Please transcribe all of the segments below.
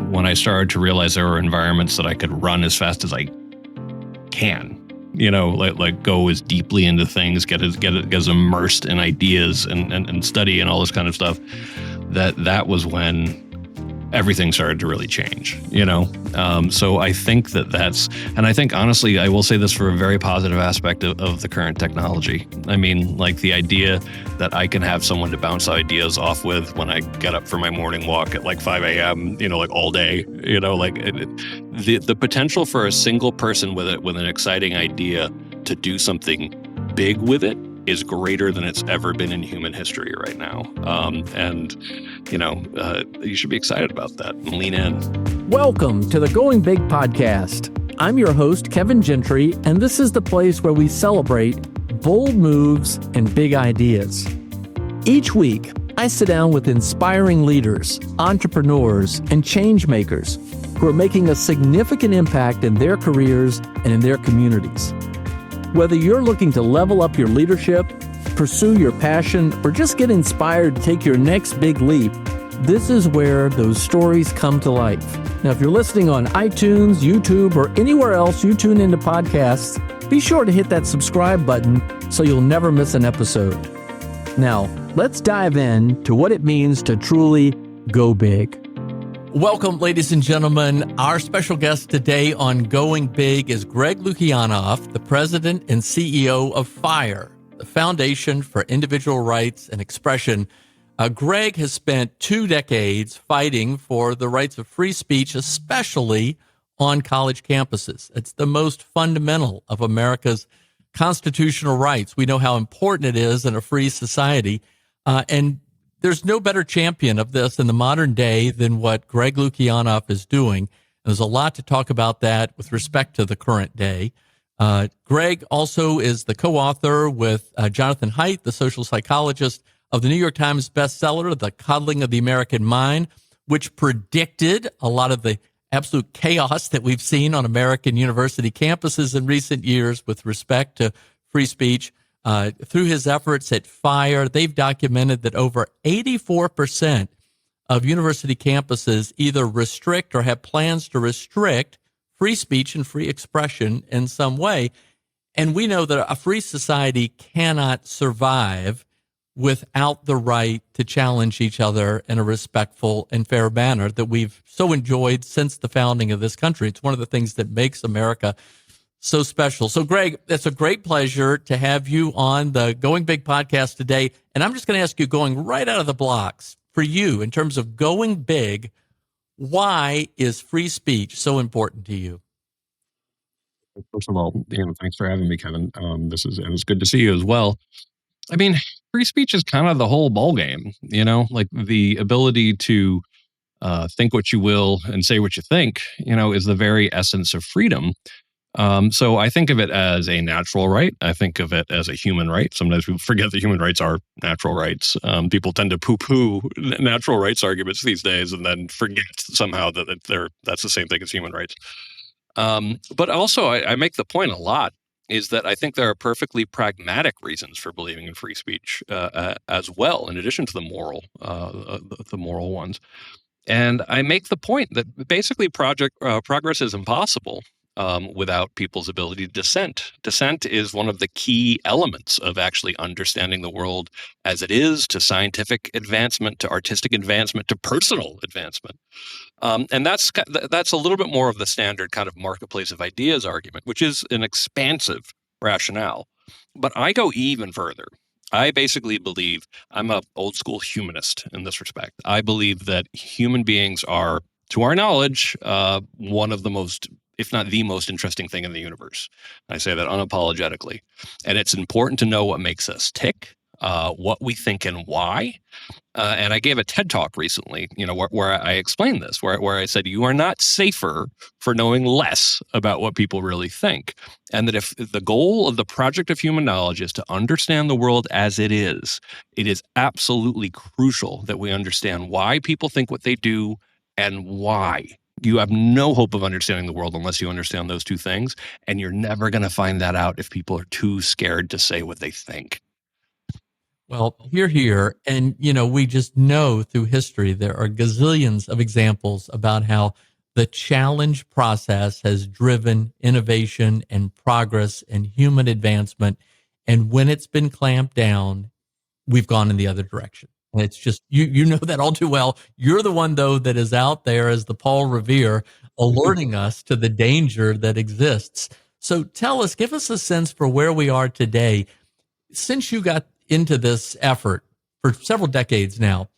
when I started to realize there were environments that I could run as fast as I can, like go as deeply into things, get as immersed in ideas and study and all this kind of stuff, that was when everything started to really change, So I think and I think, honestly, I will say this for a very positive aspect of the current technology. I mean, like the idea that I can have someone to bounce ideas off with when I get up for my morning walk at like 5 a.m., like all day, the potential for a single person with an exciting idea to do something big with it is greater than it's ever been in human history right now. You should be excited about that and lean in. Welcome to the Going Big podcast. I'm your host, Kevin Gentry, and this is the place where we celebrate bold moves and big ideas. Each week, I sit down with inspiring leaders, entrepreneurs, and change makers who are making a significant impact in their careers and in their communities. Whether you're looking to level up your leadership, pursue your passion, or just get inspired to take your next big leap, this is where those stories come to life. Now, if you're listening on iTunes, YouTube, or anywhere else you tune into podcasts, be sure to hit that subscribe button so you'll never miss an episode. Now, let's dive in to what it means to truly go big. Welcome, ladies and gentlemen. Our special guest today on Going Big is Greg Lukianoff, the president and CEO of FIRE, the Foundation for Individual Rights and Expression. Greg has spent 2 decades fighting for the rights of free speech, especially on college campuses. It's the most fundamental of America's constitutional rights. We know how important it is in a free society, and there's no better champion of this in the modern day than what Greg Lukianoff is doing. There's a lot to talk about that with respect to the current day. Greg also is the co-author with Jonathan Haidt, the social psychologist, of the New York Times bestseller, The Coddling of the American Mind, which predicted a lot of the absolute chaos that we've seen on American university campuses in recent years with respect to free speech. Through his efforts at FIRE, they've documented that over 84% of university campuses either restrict or have plans to restrict free speech and free expression in some way. And we know that a free society cannot survive without the right to challenge each other in a respectful and fair manner that we've so enjoyed since the founding of this country. It's one of the things that makes America so special. So, Greg, it's a great pleasure to have you on the Going Big podcast today. And I'm just going to ask you, going right out of the blocks, for you, in terms of going big, why is free speech so important to you? First of all, thanks for having me, Kevin. It's good to see you as well. I mean, free speech is kind of the whole ballgame, like the ability to think what you will and say what you think, is the very essence of freedom. So I think of it as a natural right. I think of it as a human right. Sometimes people forget that human rights are natural rights. People tend to poo-poo natural rights arguments these days and then forget somehow that that's the same thing as human rights. But also, I make the point a lot, is that I think there are perfectly pragmatic reasons for believing in free speech as well, in addition to the moral ones. And I make the point that basically progress is impossible without people's ability to dissent. Dissent is one of the key elements of actually understanding the world as it is, to scientific advancement, to artistic advancement, to personal advancement. And that's a little bit more of the standard kind of marketplace of ideas argument, which is an expansive rationale. But I go even further. I basically believe I'm an old school humanist in this respect. I believe that human beings are, to our knowledge, one of the most, if not the most interesting thing in the universe. I say that unapologetically. And it's important to know what makes us tick, what we think and why. And I gave a TED Talk recently, where I explained this, where I said, you are not safer for knowing less about what people really think. And that if the goal of the project of human knowledge is to understand the world as it is absolutely crucial that we understand why people think what they do and why. You have no hope of understanding the world unless you understand those two things. And you're never going to find that out if people are too scared to say what they think. Well, hear, here. And, we just know through history there are gazillions of examples about how the challenge process has driven innovation and progress and human advancement. And when it's been clamped down, we've gone in the other direction. And it's just, you know that all too well. You're the one, though, that is out there as the Paul Revere, alerting us to the danger that exists. So tell us, give us a sense for where we are today since you got into this effort for several decades now.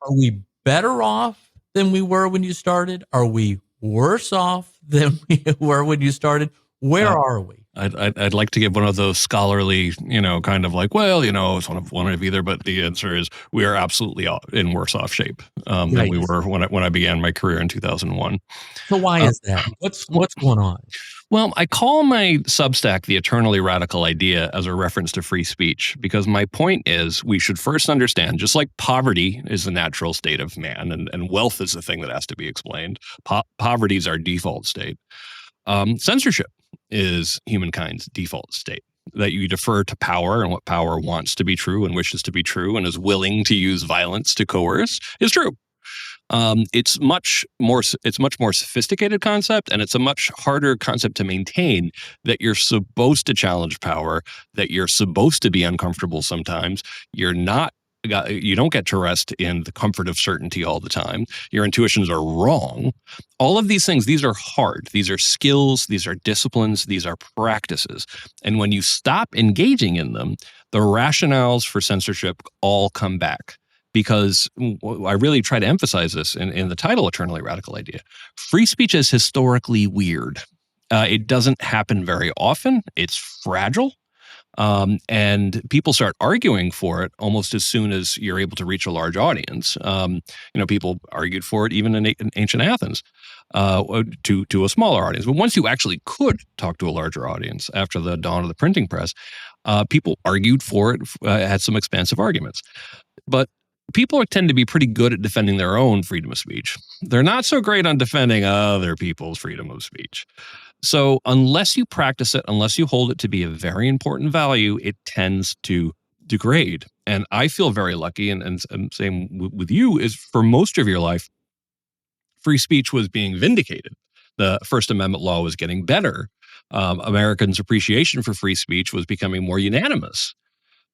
Are we better off than we were when you started? Are we worse off than we were when you started? Where are we? I'd like to give one of those scholarly, kind of like, well, it's one of either, but the answer is we are absolutely in worse off shape than we were when I began my career in 2001. So why is that? What's going on? Well, I call my Substack the eternally radical idea as a reference to free speech, because my point is we should first understand, just like poverty is the natural state of man and wealth is the thing that has to be explained, poverty is our default state. Censorship is humankind's default state, that you defer to power, and what power wants to be true and wishes to be true and is willing to use violence to coerce is true. It's much more sophisticated concept, and it's a much harder concept to maintain, that you're supposed to challenge power, that you're supposed to be uncomfortable sometimes. You don't get to rest in the comfort of certainty all the time. Your intuitions are wrong. All of these things, these are hard. These are skills, these are disciplines, these are practices. And when you stop engaging in them, the rationales for censorship all come back. Because I really try to emphasize this in the title, Eternally Radical Idea. Free speech is historically weird. It doesn't happen very often. It's fragile. And people start arguing for it almost as soon as you're able to reach a large audience. People argued for it even in ancient Athens to a smaller audience. But once you actually could talk to a larger audience after the dawn of the printing press, people argued for it, had some expansive arguments. But people tend to be pretty good at defending their own freedom of speech. They're not so great on defending other people's freedom of speech. So unless you practice it, unless you hold it to be a very important value, it tends to degrade. And I feel very lucky, and same with you, is for most of your life, free speech was being vindicated. The First Amendment law was getting better. Americans' appreciation for free speech was becoming more unanimous.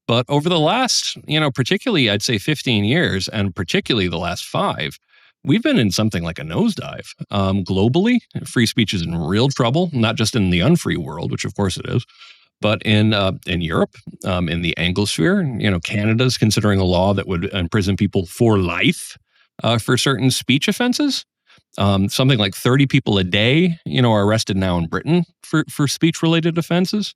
But over the last, particularly I'd say 15 years, and particularly the last 5, we've been in something like a nosedive. Globally, free speech is in real trouble, not just in the unfree world, which of course it is, but in Europe, in the Anglosphere. Canada's considering a law that would imprison people for life for certain speech offenses. Something like 30 people a day, are arrested now in Britain for speech-related offenses.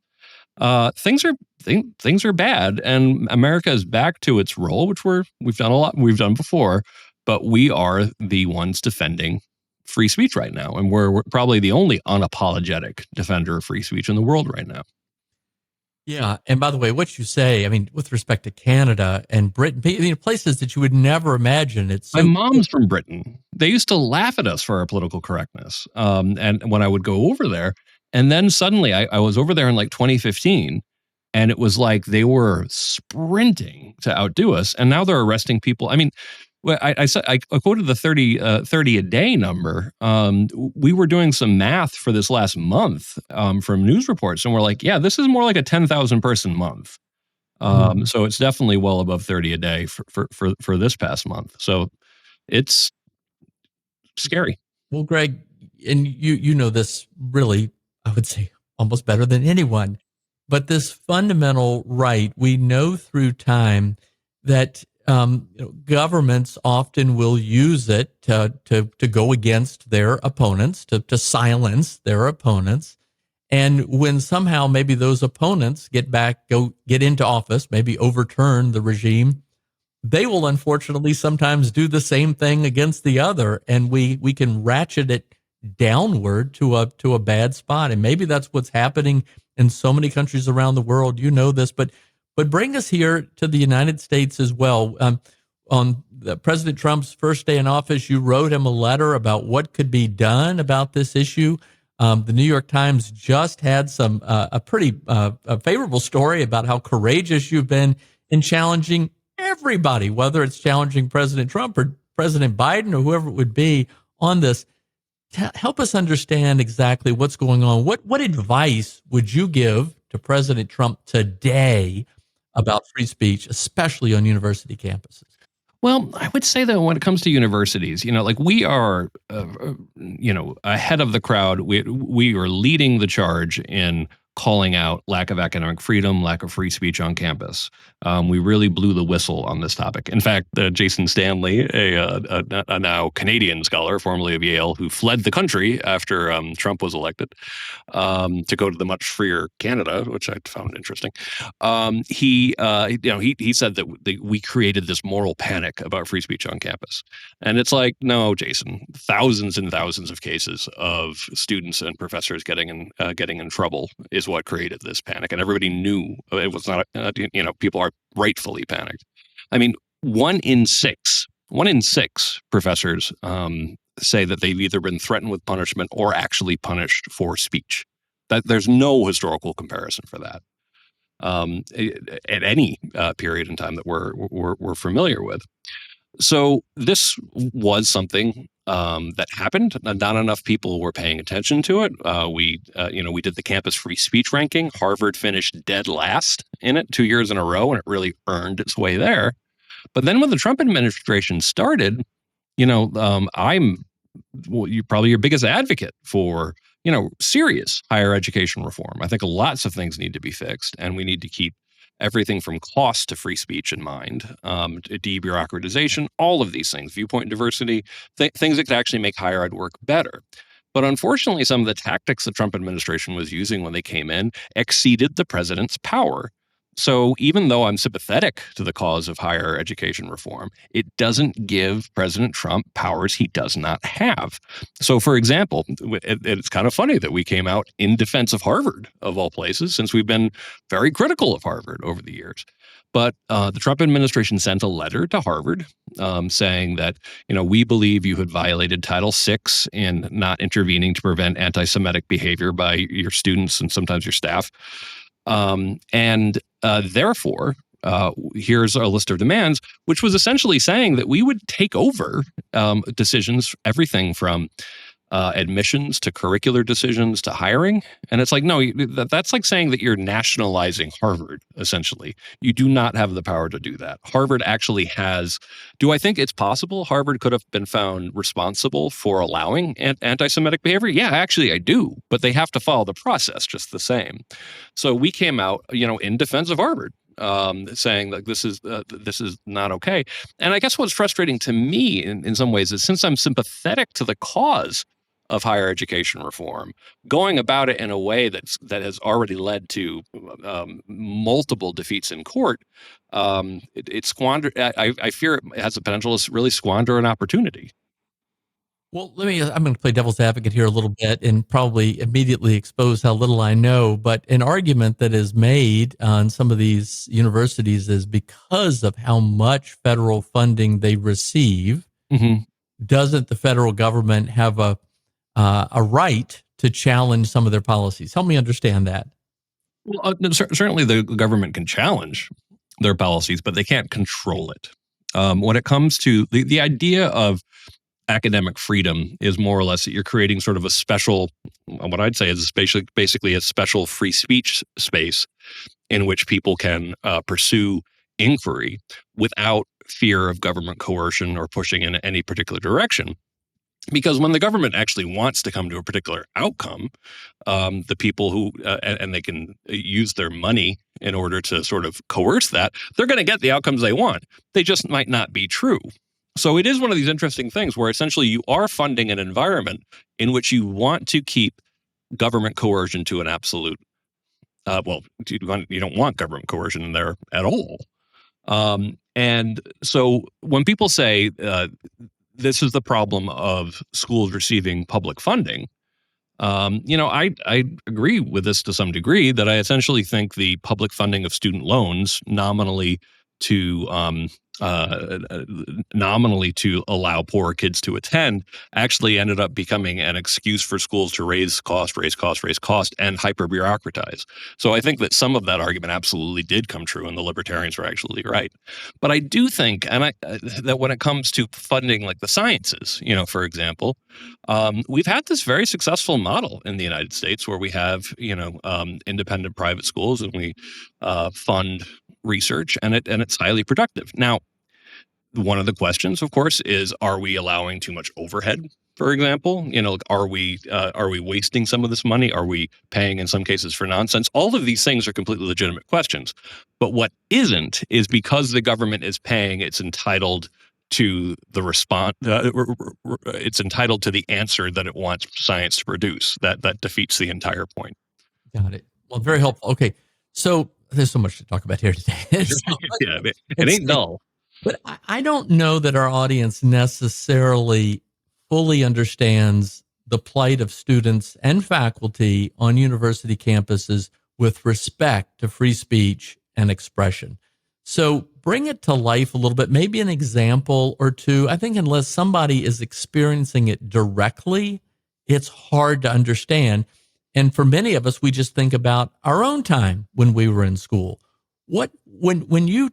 Things are bad, and America is back to its role, which we've done before, but we are the ones defending free speech right now, and we're probably the only unapologetic defender of free speech in the world right now. Yeah, and by the way, what you say, I mean, with respect to Canada and Britain, places that you would never imagine. My mom's from Britain. They used to laugh at us for our political correctness, and when I would go over there. And then suddenly I was over there in like 2015, and it was like they were sprinting to outdo us. And now they're arresting people. I mean, I quoted the 30 a day number. We were doing some math for this last month from news reports, and we're like, yeah, this is more like a 10,000 person month. So it's definitely well above 30 a day for this past month. So it's scary. Well, Greg, and you know this really, I would say, almost better than anyone. But this fundamental right, we know through time that governments often will use it to go against their opponents, to silence their opponents. And when somehow maybe those opponents get into office, maybe overturn the regime, they will unfortunately sometimes do the same thing against the other, and we can ratchet it downward to a bad spot. And maybe that's what's happening in so many countries around the world. You know this, but bring us here to the United States as well. On President Trump's first day in office, you wrote him a letter about what could be done about this issue. The New York Times just had a pretty favorable story about how courageous you've been in challenging everybody, whether it's challenging President Trump or President Biden or whoever it would be on this. Help us understand exactly what's going on. What advice would you give to President Trump today about free speech, especially on university campuses? Well, I would say that when it comes to universities, like we are, ahead of the crowd. We are leading the charge in calling out lack of academic freedom, lack of free speech on campus. We really blew the whistle on this topic. In fact, Jason Stanley, a now Canadian scholar, formerly of Yale, who fled the country after Trump was elected to go to the much freer Canada, which I found interesting. He said that we created this moral panic about free speech on campus, and it's like, no, Jason, thousands and thousands of cases of students and professors getting in trouble is what created this panic, and everybody knew it was not. People are rightfully panicked. I mean, one in six professors say that they've either been threatened with punishment or actually punished for speech. That there's no historical comparison for that at any period in time that we're familiar with. So this was something that happened. Not enough people were paying attention to it. We did the campus free speech ranking. Harvard finished dead last in it 2 years in a row, and it really earned its way there. But then when the Trump administration started, I'm you're probably your biggest advocate for serious higher education reform. I think lots of things need to be fixed, and we need to keep everything from cost to free speech in mind, debureaucratization, all of these things, viewpoint diversity, things that could actually make higher ed work better. But unfortunately, some of the tactics the Trump administration was using when they came in exceeded the president's power. So even though I'm sympathetic to the cause of higher education reform, it doesn't give President Trump powers he does not have. So, for example, it's kind of funny that we came out in defense of Harvard, of all places, since we've been very critical of Harvard over the years. But the Trump administration sent a letter to Harvard saying that, we believe you had violated Title VI in not intervening to prevent anti-Semitic behavior by your students and sometimes your staff. Therefore, here's a list of demands, which was essentially saying that we would take over decisions, everything from admissions to curricular decisions to hiring. And it's like, no, that's like saying that you're nationalizing Harvard, essentially. You do not have the power to do that. Harvard actually has. Do I think it's possible Harvard could have been found responsible for allowing anti-Semitic behavior? Yeah, actually, I do. But they have to follow the process just the same. So we came out, in defense of Harvard, saying that this is not okay. And I guess what's frustrating to me in some ways is, since I'm sympathetic to the cause of higher education reform, going about it in a way that has already led to multiple defeats in court, it squandered. I fear it has the potential to really squander an opportunity. Well, I'm going to play devil's advocate here a little bit and probably immediately expose how little I know. But an argument that is made on some of these universities is because of how much federal funding they receive, doesn't the federal government have a right to challenge some of their policies? Help me understand that. Well, certainly the government can challenge their policies, but they can't control it. When it comes to the idea of academic freedom, is more or less that you're creating sort of a special, what I'd say is basically a special free speech space in which people can pursue inquiry without fear of government coercion or pushing in any particular direction. Because when the government actually wants to come to a particular outcome, the people who, and they can use their money in order to sort of coerce that, they're going to get the outcomes they want. They just might not be true. So it is one of these interesting things where essentially you are funding an environment in which you want to keep government coercion to an absolute. You don't want government coercion in there at all. And so when people say this is the problem of schools receiving public funding, I agree with this to some degree, that I essentially think the public funding of student loans nominally to uh, nominally to allow poor kids to attend actually ended up becoming an excuse for schools to raise cost, and hyper bureaucratize. So I think that some of that argument absolutely did come true, and the libertarians were actually right. But I do think, that when it comes to funding like the sciences, for example, we've had this very successful model in the United States where we have, independent private schools, and we fund research, and it's highly productive. Now, one of the questions, of course, is: are we allowing too much overhead? For example, like, are we wasting some of this money? Are we paying in some cases for nonsense? All of these things are completely legitimate questions. But what isn't is, because the government is paying, it's entitled to the response. It's entitled to the answer that it wants science to produce. That defeats the entire point. Got it. Well, very helpful. Okay. So there's so much to talk about here today. Yeah, it ain't dull. But I don't know that our audience necessarily fully understands the plight of students and faculty on university campuses with respect to free speech and expression. So bring it to life a little bit, maybe an example or two. I think unless somebody is experiencing it directly, it's hard to understand. And for many of us, we just think about our own time when we were in school. When you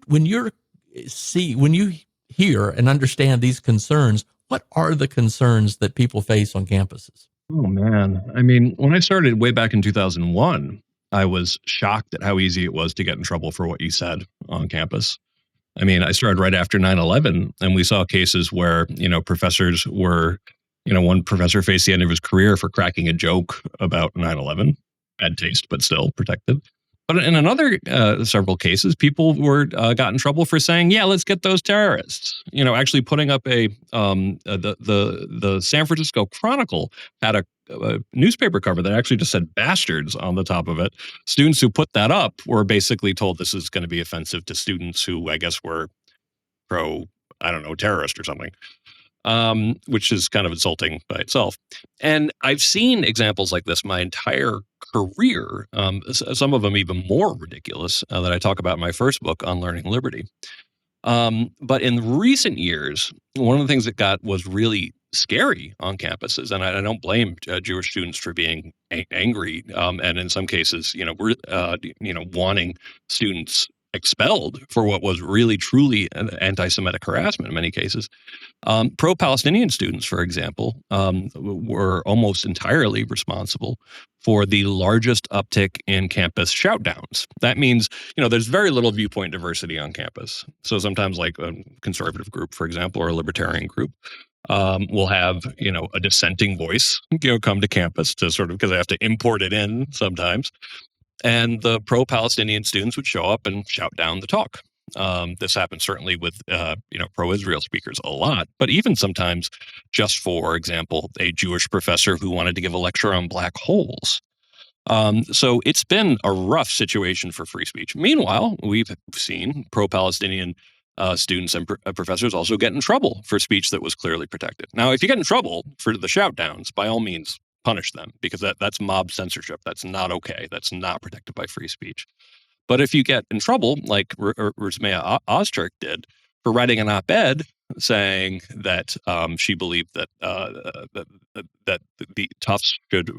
hear and understand these concerns, what are the concerns that people face on campuses? Oh man. I mean, when I started way back in 2001, I was shocked at how easy it was to get in trouble for what you said on campus. I mean, I started right after 9/11, and we saw cases where, professors were, one professor faced the end of his career for cracking a joke about 9/11. Bad taste, but still protected. But in another several cases, people were got in trouble for saying, "Yeah, let's get those terrorists." Actually putting up the San Francisco Chronicle had a newspaper cover that actually just said "bastards" on the top of it. Students who put that up were basically told this is going to be offensive to students who, I guess, were pro, I don't know, terrorist or something. Which is kind of insulting by itself. And I've seen examples like this my entire career, some of them even more ridiculous, that I talk about in my first book, On Learning Liberty. But in recent years, one of the things that was really scary on campuses, and I don't blame Jewish students for being angry, and in some cases, wanting students expelled for what was really truly an anti-Semitic harassment in many cases. Pro-Palestinian students, for example, were almost entirely responsible for the largest uptick in campus shoutdowns. That means, there's very little viewpoint diversity on campus. So sometimes, like a conservative group, for example, or a libertarian group, will have, a dissenting voice, come to campus to sort of, because they have to import it in sometimes. And the pro-Palestinian students would show up and shout down the talk. This happens certainly with, pro-Israel speakers a lot, but even sometimes just, for example, a Jewish professor who wanted to give a lecture on black holes. So it's been a rough situation for free speech. Meanwhile, we've seen pro-Palestinian students and professors also get in trouble for speech that was clearly protected. Now, if you get in trouble for the shout downs, by all means, punish them, because that's mob censorship. That's not okay. That's not protected by free speech. But if you get in trouble, like Rusmea Ozturk did, for writing an op-ed saying that she believed that that the Tufts should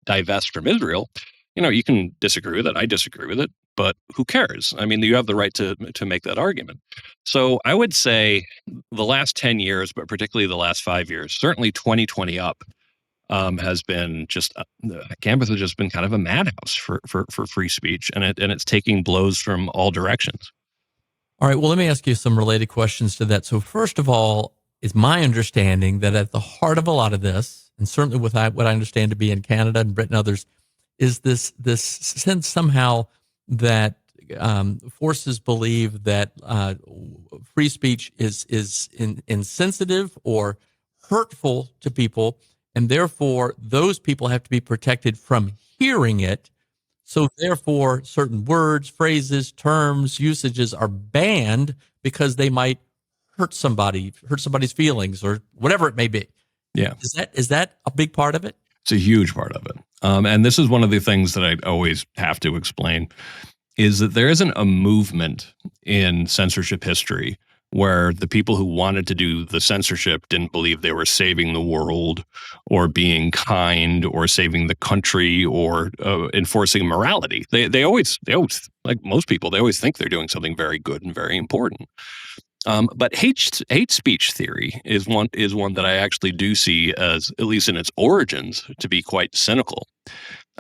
divest from Israel, you can disagree with it. I disagree with it, but who cares? I mean, you have the right to make that argument. So I would say the last 10 years, but particularly the last 5 years, certainly 2020 up, has been just campus has just been kind of a madhouse for free speech, and it's taking blows from all directions. All right. Well, let me ask you some related questions to that. So first of all, it's my understanding that at the heart of a lot of this, and certainly with what I understand to be in Canada and Britain and others, is this sense somehow that forces believe that free speech is insensitive or hurtful to people, and therefore those people have to be protected from hearing it. So therefore, certain words, phrases, terms, usages are banned because they might hurt somebody's feelings, or whatever it may be. Yeah. Is that a big part of it? It's a huge part of it. And this is one of the things that I always have to explain. is that there isn't a movement in censorship history where the people who wanted to do the censorship didn't believe they were saving the world or being kind or saving the country or enforcing morality. They always, like most people, they always think they're doing something very good and very important. But hate speech theory is one that I actually do see as, at least in its origins, to be quite cynical.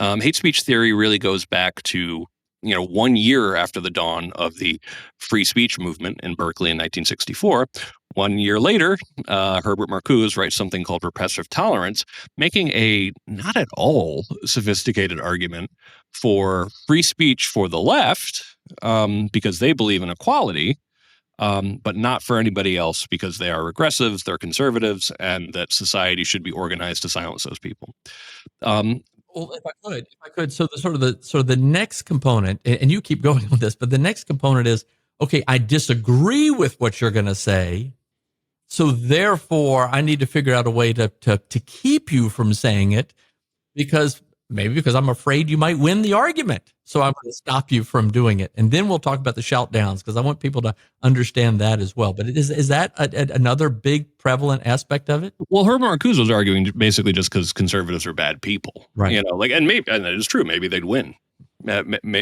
Hate speech theory really goes back to 1 year after the dawn of the free speech movement in Berkeley in 1964. 1 year later, Herbert Marcuse writes something called repressive tolerance, making a not at all sophisticated argument for free speech for the left, because they believe in equality, but not for anybody else because they are regressives, they're conservatives, and that society should be organized to silence those people. Well, if I could, so the next component, and you keep going with this, but the next component is, okay, I disagree with what you're going to say, so therefore I need to figure out a way to keep you from saying it, because I'm afraid you might win the argument, so I'm going to stop you from doing it, and then we'll talk about the shout downs because I want people to understand that as well. But is that another big prevalent aspect of it? Well, Herbert Marcuse was arguing basically just because conservatives are bad people, Right? and it is true. Maybe they'd win.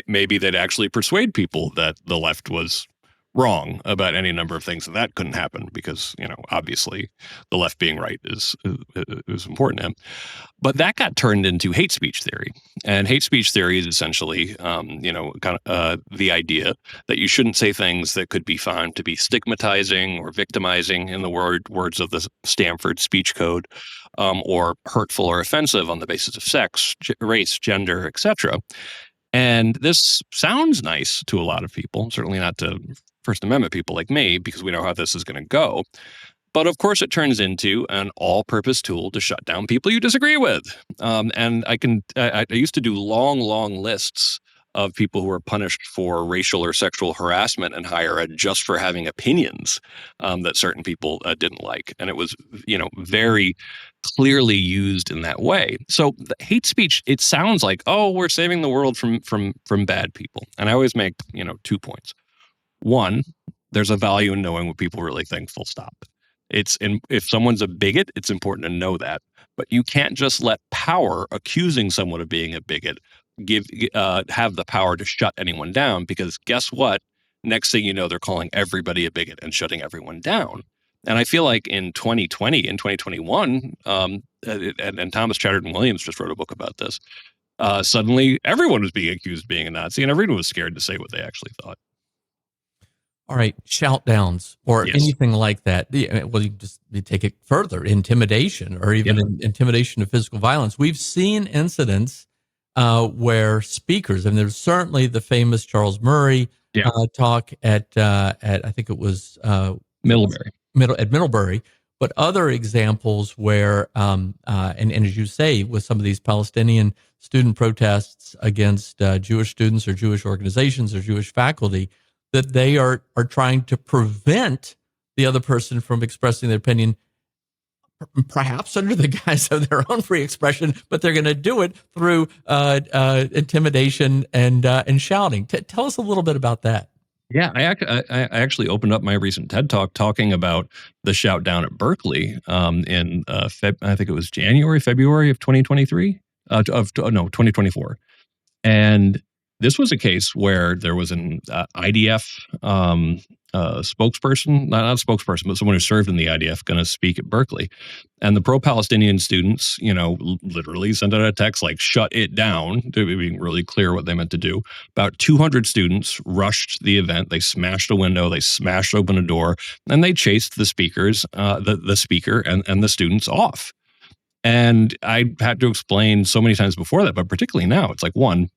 Maybe they'd actually persuade people that the left was wrong about any number of things, and that couldn't happen because obviously the left being right is important to him. But that got turned into hate speech theory, and hate speech theory is essentially the idea that you shouldn't say things that could be found to be stigmatizing or victimizing, in the words of the Stanford Speech Code, or hurtful or offensive on the basis of sex, race, gender, etc. And this sounds nice to a lot of people, certainly not to First Amendment people like me, because we know how this is going to go. But of course, it turns into an all-purpose tool to shut down people you disagree with. And I used to do long lists of people who were punished for racial or sexual harassment in higher ed just for having opinions that certain people didn't like, and it was very clearly used in that way. So the hate speech, it sounds like, oh, we're saving the world from bad people, and I always make 2 points. One, there's a value in knowing what people really think, full stop. If someone's a bigot, it's important to know that. But you can't just let power accusing someone of being a bigot have the power to shut anyone down, because guess what? Next thing you know, they're calling everybody a bigot and shutting everyone down. And I feel like in 2020 and 2021, and Thomas Chatterton Williams just wrote a book about this, suddenly everyone was being accused of being a Nazi, and everyone was scared to say what they actually thought. All right, shout downs or Yes. anything like that. Well, you take it further, intimidation or even intimidation of physical violence. We've seen incidents where speakers, and there's certainly the famous Charles Murray talk at I think it was Middlebury, but other examples where, and as you say, with some of these Palestinian student protests against Jewish students or Jewish organizations or Jewish faculty, that they are trying to prevent the other person from expressing their opinion, perhaps under the guise of their own free expression, but they're going to do it through intimidation and shouting. Tell us a little bit about that. Yeah, I actually opened up my recent TED Talk talking about the shout down at Berkeley in I think it was February of 2023, 2024. And this was a case where there was an IDF spokesperson, not a spokesperson, but someone who served in the IDF, going to speak at Berkeley. And the pro-Palestinian students, literally sent out a text like, shut it down, to be really clear what they meant to do. About 200 students rushed the event. They smashed a window, they smashed open a door, and they chased the speakers, the speaker and the students off. And I had to explain so many times before that, but particularly now, it's like, one,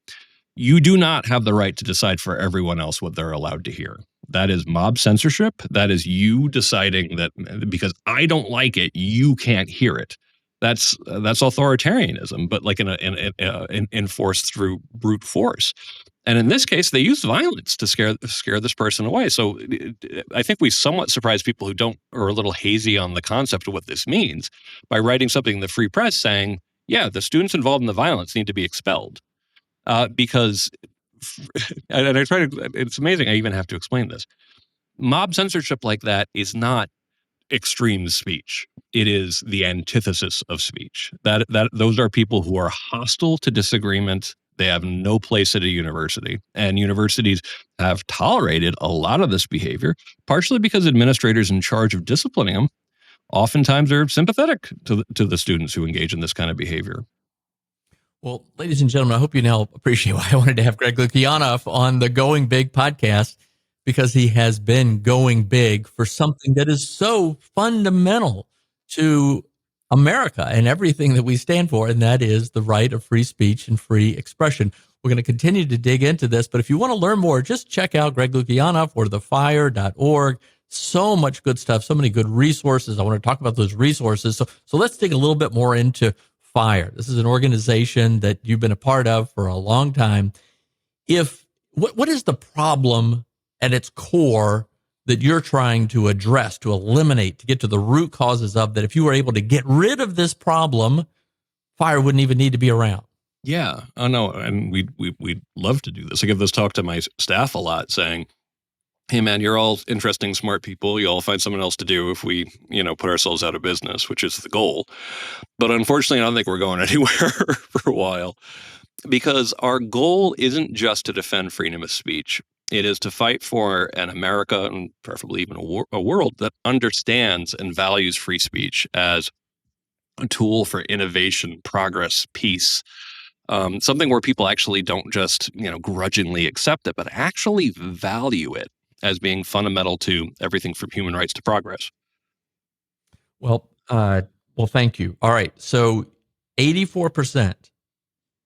you do not have the right to decide for everyone else what they're allowed to hear. That is mob censorship. That is you deciding that because I don't like it, you can't hear it. That's authoritarianism, but like enforced through brute force. And in this case, they used violence to scare this person away. So I think we somewhat surprise people who are a little hazy on the concept of what this means by writing something in the Free Press saying, yeah, the students involved in the violence need to be expelled. Because and I try to, it's amazing. I even have to explain this. Mob censorship like that is not extreme speech. It is the antithesis of speech. That those are people who are hostile to disagreement. They have no place at a university, and universities have tolerated a lot of this behavior, partially because administrators in charge of disciplining them oftentimes are sympathetic to the students who engage in this kind of behavior. Well, ladies and gentlemen, I hope you now appreciate why I wanted to have Greg Lukianoff on the Going Big podcast, because he has been going big for something that is so fundamental to America and everything that we stand for, and that is the right of free speech and free expression. We're going to continue to dig into this, but if you want to learn more, just check out Greg Lukianoff or thefire.org. So much good stuff, so many good resources. I want to talk about those resources. So let's dig a little bit more into FIRE. This is an organization that you've been a part of for a long time. What is the problem at its core that you're trying to address, to eliminate, to get to the root causes of that? If you were able to get rid of this problem, FIRE wouldn't even need to be around. Yeah, I know, and we'd love to do this. I give this talk to my staff a lot, saying, "Hey, man, you're all interesting, smart people. You all find something else to do if we, put ourselves out of business, which is the goal." But unfortunately, I don't think we're going anywhere for a while, because our goal isn't just to defend freedom of speech. It is to fight for an America, and preferably even a world, that understands and values free speech as a tool for innovation, progress, peace, something where people actually don't just, grudgingly accept it, but actually value it as being fundamental to everything from human rights to progress. Well, thank you. All right. So 84%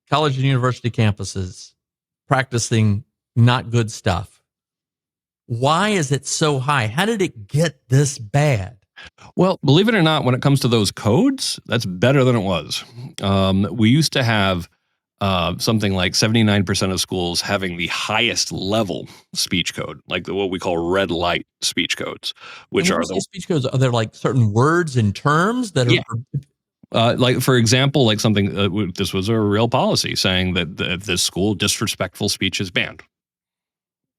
college and university campuses practicing not good stuff. Why is it so high? How did it get this bad? Well, believe it or not, when it comes to those codes, that's better than it was. We used to have something like 79% of schools having the highest level speech code, like what we call red light speech codes, which are the speech codes. Are there like certain words and terms that are? Like, for example, like something, this was a real policy saying that this school disrespectful speech is banned.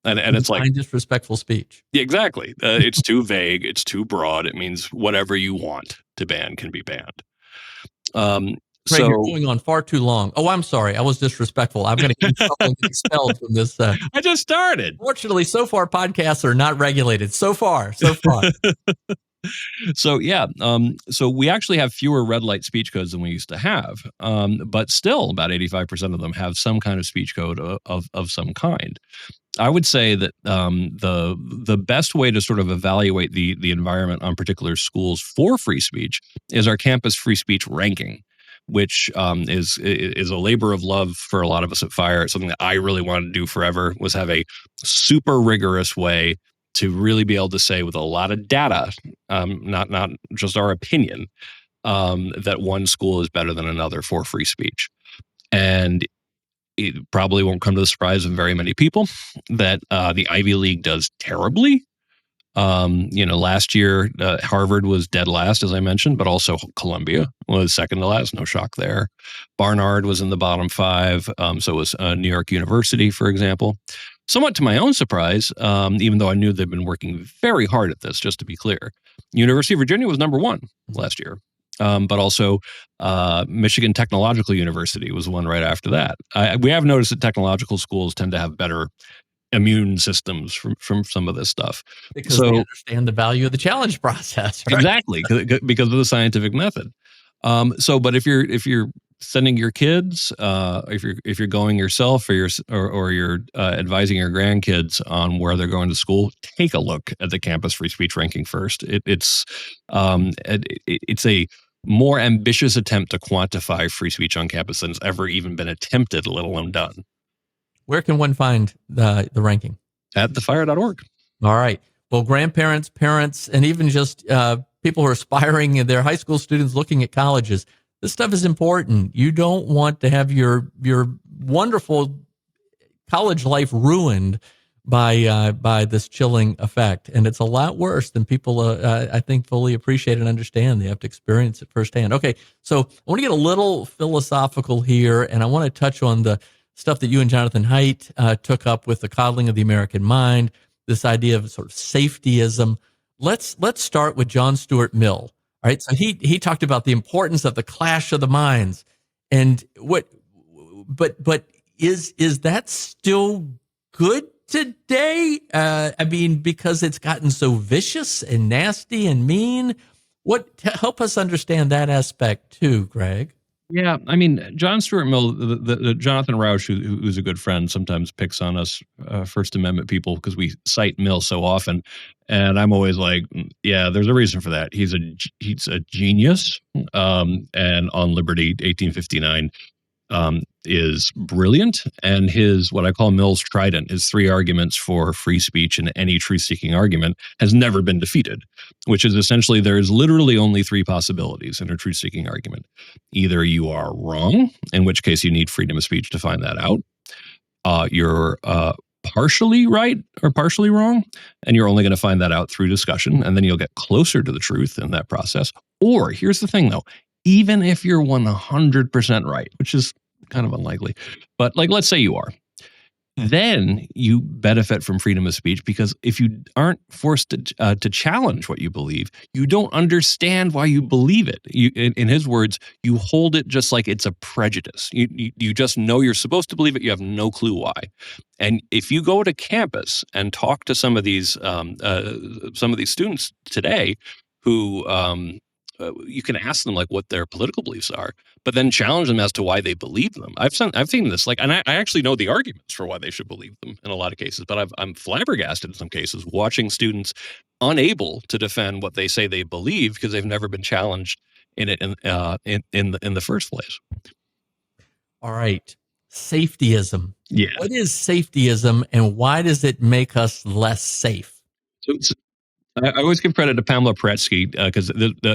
And it's like disrespectful speech. Yeah, exactly. It's too vague. It's too broad. It means whatever you want to ban can be banned. Greg, you're going on far too long. Oh, I'm sorry. I was disrespectful. I'm going to get expelled from this. I just started. Fortunately, so far, podcasts are not regulated. So far. So, yeah. So we actually have fewer red light speech codes than we used to have. But still, about 85% of them have some kind of speech code of some kind. I would say that the best way to sort of evaluate the environment on particular schools for free speech is our campus free speech ranking, which is a labor of love for a lot of us at FIRE. It's something that I really wanted to do forever, was have a super rigorous way to really be able to say with a lot of data, not just our opinion, that one school is better than another for free speech. And it probably won't come to the surprise of very many people that the Ivy League does terribly. Last year, Harvard was dead last, as I mentioned, but also Columbia was second to last. No shock there. Barnard was in the bottom 5. So was New York University, for example. Somewhat to my own surprise, even though I knew they've been working very hard at this, just to be clear. University of Virginia was number 1 last year. But also Michigan Technological University was one right after that. We have noticed that technological schools tend to have better immune systems from some of this stuff. Because they understand the value of the challenge process. Right? Exactly, because of the scientific method. But if you're sending your kids, if you're going yourself or you're advising your grandkids on where they're going to school, take a look at the campus free speech ranking first. It's a more ambitious attempt to quantify free speech on campus than has ever even been attempted, let alone done. Where can one find the ranking? At thefire.org. All right. Well, grandparents, parents, and even just people who are aspiring, their high school students looking at colleges, this stuff is important. You don't want to have your wonderful college life ruined by this chilling effect. And it's a lot worse than people, I think, fully appreciate and understand. They have to experience it firsthand. Okay, so I want to get a little philosophical here, and I want to touch on the stuff that you and Jonathan Haidt took up with the coddling of the American mind, this idea of sort of safetyism. Let's start with John Stuart Mill. All right, so he talked about the importance of the clash of the minds, and but is that still good today? I mean, because it's gotten so vicious and nasty and mean. Help us understand that aspect too, Greg? Yeah, I mean, John Stuart Mill, the Jonathan Rauch, who's a good friend, sometimes picks on us First Amendment people because we cite Mill so often, and I'm always like, yeah, there's a reason for that. He's a genius, and on Liberty, 1859. Is brilliant, and his what I call Mill's trident, his three arguments for free speech and any truth-seeking argument, has never been defeated. Which is essentially there is literally only three possibilities in a truth-seeking argument: either you are wrong, in which case you need freedom of speech to find that out; you're partially right or partially wrong, and you're only going to find that out through discussion, and then you'll get closer to the truth in that process. Or here's the thing, though: even if you're 100% right, which is kind of unlikely, but like let's say you are, then you benefit from freedom of speech because if you aren't forced to challenge what you believe, you don't understand why you believe it. In his words, you hold it just like it's a prejudice. You just know you're supposed to believe it. You have no clue why. And if you go to campus and talk to some of these students today, who you can ask them like what their political beliefs are, but then challenge them as to why they believe them. I've seen this, like, and I actually know the arguments for why they should believe them in a lot of cases, but I'm flabbergasted in some cases watching students unable to defend what they say they believe because they've never been challenged in it in the first place. All right, safetyism. Yeah. What is safetyism, and why does it make us less safe? So I always give credit to Pamela Pretsky because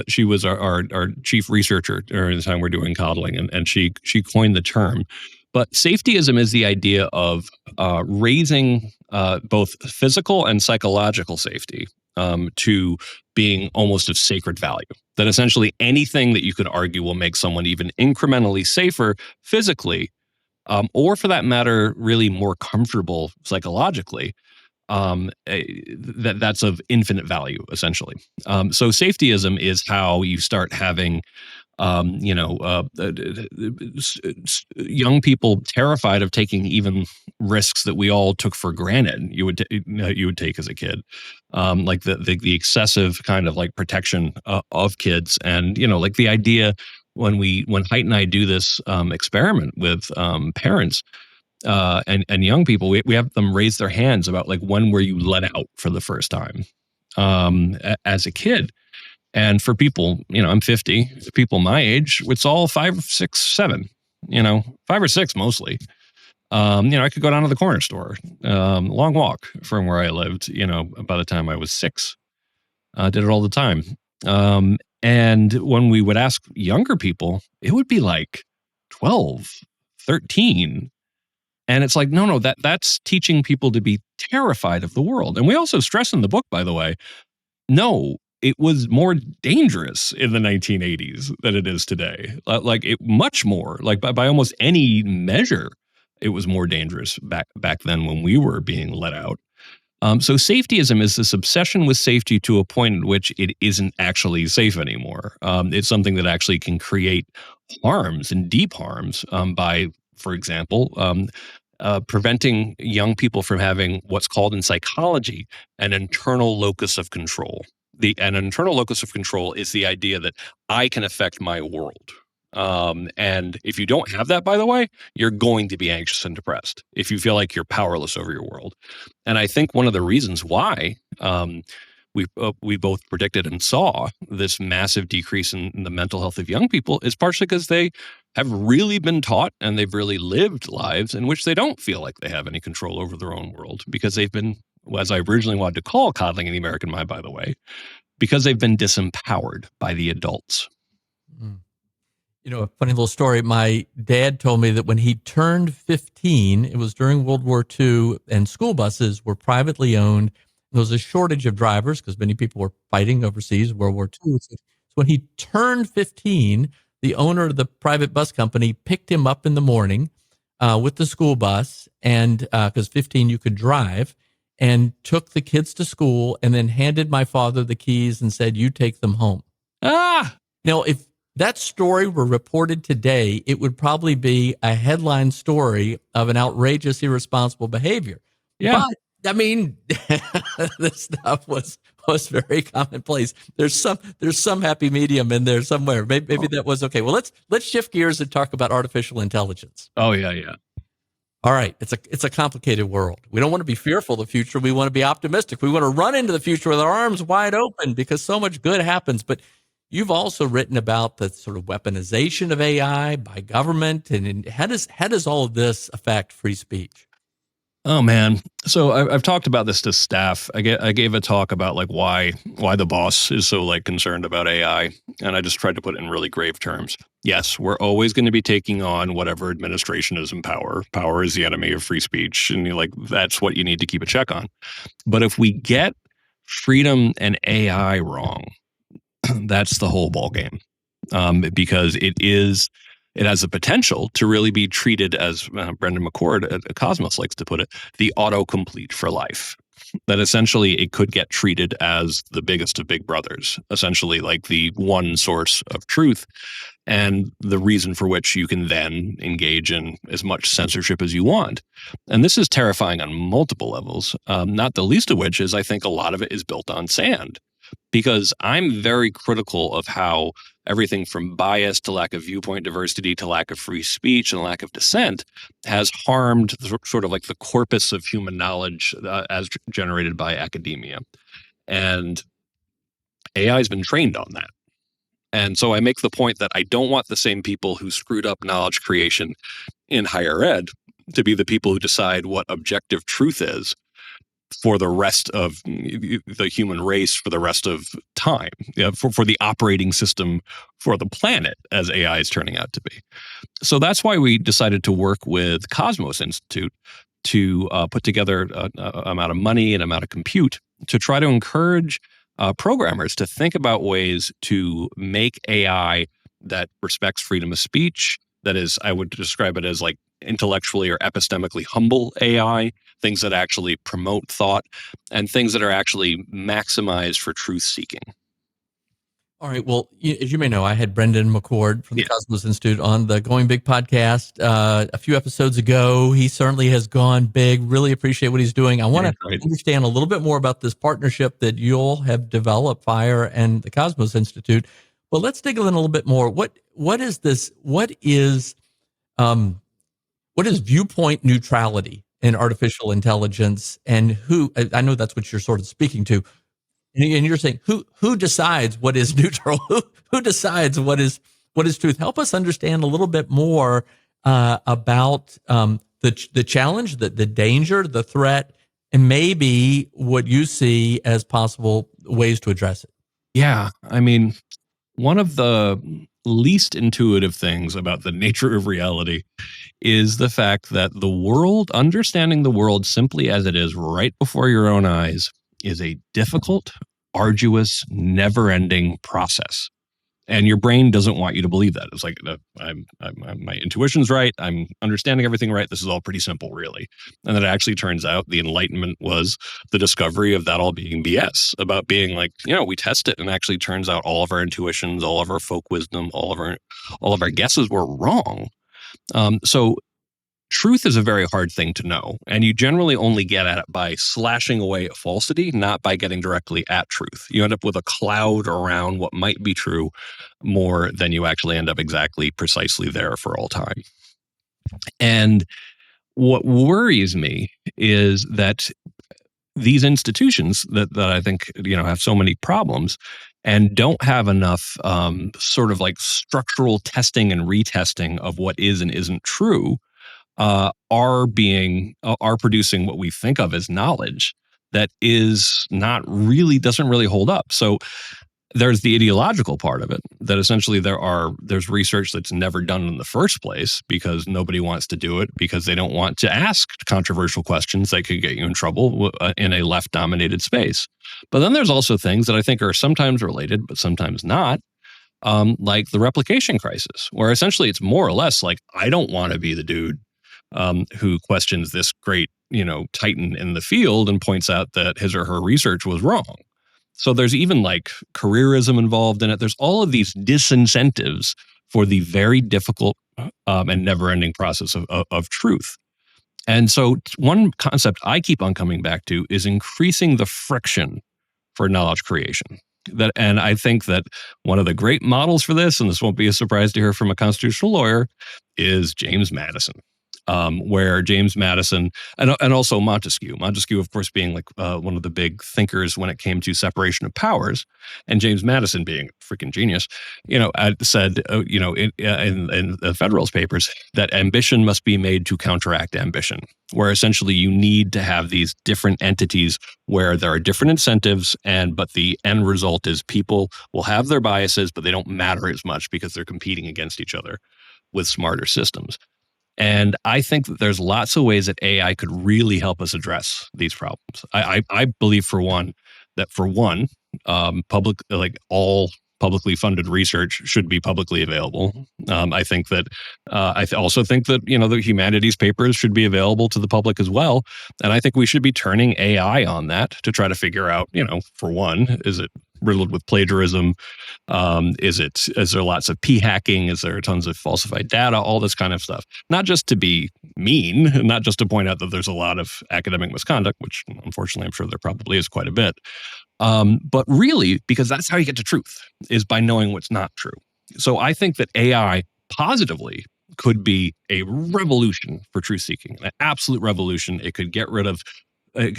she was our chief researcher during the time we're doing coddling, and she coined the term. But safetyism is the idea of raising both physical and psychological safety to being almost of sacred value. That essentially anything that you could argue will make someone even incrementally safer physically, or for that matter, really more comfortable psychologically, that's of infinite value, essentially. So safetyism is how you start having, young people terrified of taking even risks that we all took for granted. You would take as a kid, like the excessive kind of like protection of kids, and like the idea when Haidt and I do this experiment with parents and young people, we have them raise their hands about like when were you let out for the first time as a kid. And for people, I'm 50, people my age, it's all 5, 6, 7, 5 or 6 mostly. I could go down to the corner store, long walk from where I lived, by the time I was 6, did it all the time. And when we would ask younger people, it would be like 12, 13. And it's like, no, that's teaching people to be terrified of the world. And we also stress in the book, by the way, no, it was more dangerous in the 1980s than it is today. Much more, like by almost any measure, it was more dangerous back then when we were being let out. So safetyism is this obsession with safety to a point at which it isn't actually safe anymore. It's something that actually can create harms and deep harms by, for example, preventing young people from having what's called in psychology an internal locus of control. An internal locus of control is the idea that I can affect my world. And if you don't have that, by the way, you're going to be anxious and depressed if you feel like you're powerless over your world. And I think one of the reasons why we both predicted and saw this massive decrease in the mental health of young people is partially because they have really been taught and they've really lived lives in which they don't feel like they have any control over their own world because they've been, as I originally wanted to call coddling in the American mind, by the way, because they've been disempowered by the adults. Mm. A funny little story. My dad told me that when he turned 15, it was during World War II, and school buses were privately owned. There was a shortage of drivers because many people were fighting overseas, World War II. So when he turned 15, the owner of the private bus company picked him up in the morning, with the school bus, and because 15 you could drive, and took the kids to school, and then handed my father the keys and said, "You take them home." Ah, Now, if that story were reported today, it would probably be a headline story of an outrageous, irresponsible behavior. yeah. But I mean, this stuff was very commonplace. There's some happy medium in there somewhere. Maybe that was okay. Well, let's shift gears and talk about artificial intelligence. Oh, yeah, yeah. All right, it's a complicated world. We don't want to be fearful of the future. We want to be optimistic. We want to run into the future with our arms wide open because so much good happens. But you've also written about the sort of weaponization of AI by government, and how does all of this affect free speech? Oh man. So I've talked about this to staff. I gave a talk about like why the boss is so like concerned about AI, and I just tried to put it in really grave terms. Yes, we're always going to be taking on whatever administration is in power. Power is the enemy of free speech, and like that's what you need to keep a check on. But if we get freedom and AI wrong, that's the whole ball game, because it has the potential to really be treated as Brendan McCord at Cosmos likes to put it, the autocomplete for life. That essentially it could get treated as the biggest of big brothers, essentially like the one source of truth, and the reason for which you can then engage in as much censorship as you want. And this is terrifying on multiple levels, not the least of which is I think a lot of it is built on sand, because I'm very critical of how everything from bias to lack of viewpoint diversity to lack of free speech and lack of dissent has harmed sort of like the corpus of human knowledge as generated by academia. And AI has been trained on that. And so I make the point that I don't want the same people who screwed up knowledge creation in higher ed to be the people who decide what objective truth is for the rest of the human race for the rest of time, for the operating system for the planet as AI is turning out to be. So that's why we decided to work with Cosmos Institute to put together an amount of money and amount of compute to try to encourage programmers to think about ways to make AI that respects freedom of speech. That is, I would describe it as like intellectually or epistemically humble AI, things that actually promote thought, and things that are actually maximized for truth seeking. All right. Well, as you may know, I had Brendan McCord from the Yeah. Cosmos Institute on the Going Big podcast a few episodes ago. He certainly has gone big. Really appreciate what he's doing. I want to Right. understand a little bit more about this partnership that you'll have developed, FIRE and the Cosmos Institute. But let's dig in a little bit more. What is this? What is viewpoint neutrality in artificial intelligence, and who? I know that's what you're sort of speaking to. And you're saying who decides what is neutral? Who decides what is truth? Help us understand a little bit more about the challenge, the danger, the threat, and maybe what you see as possible ways to address it. Yeah. I mean, one of the least intuitive things about the nature of reality is the fact that understanding the world simply as it is right before your own eyes, is a difficult, arduous, never-ending process. And your brain doesn't want you to believe that. It's like, my intuition's right. I'm understanding everything right. This is all pretty simple, really. And then it actually turns out the Enlightenment was the discovery of that all being BS, about being like, we test it and actually turns out all of our intuitions, all of our folk wisdom, all of our guesses were wrong. So truth is a very hard thing to know, and you generally only get at it by slashing away at falsity, not by getting directly at truth. You end up with a cloud around what might be true more than you actually end up exactly precisely there for all time. And what worries me is that these institutions that I think have so many problems and don't have enough sort of like structural testing and retesting of what is and isn't true are producing what we think of as knowledge that doesn't really hold up. So there's the ideological part of it, that essentially there's research that's never done in the first place because nobody wants to do it, because they don't want to ask controversial questions that could get you in trouble in a left-dominated space. But then there's also things that I think are sometimes related, but sometimes not, like the replication crisis, where essentially it's more or less like, I don't want to be the dude who questions this great, titan in the field and points out that his or her research was wrong. So there's even like careerism involved in it. There's all of these disincentives for the very difficult and never-ending process of truth. And so one concept I keep on coming back to is increasing the friction for knowledge creation. And I think that one of the great models for this, and this won't be a surprise to hear from a constitutional lawyer, is James Madison. Where James Madison and also Montesquieu, of course, being like one of the big thinkers when it came to separation of powers, and James Madison being a freaking genius, said, in the Federalist Papers that ambition must be made to counteract ambition, where essentially you need to have these different entities where there are different incentives, but the end result is people will have their biases, but they don't matter as much because they're competing against each other with smarter systems. And I think that there's lots of ways that AI could really help us address these problems. I believe, for one, that public, like all publicly funded research should be publicly available. I think that also think that the humanities papers should be available to the public as well. And I think we should be turning AI on that to try to figure out, for one, is it riddled with plagiarism? Is there lots of p-hacking? Is there tons of falsified data? All this kind of stuff. Not just to be mean, not just to point out that there's a lot of academic misconduct, which unfortunately I'm sure there probably is quite a bit. But really, because that's how you get to truth, is by knowing what's not true. So I think that AI positively could be a revolution for truth seeking, an absolute revolution. It could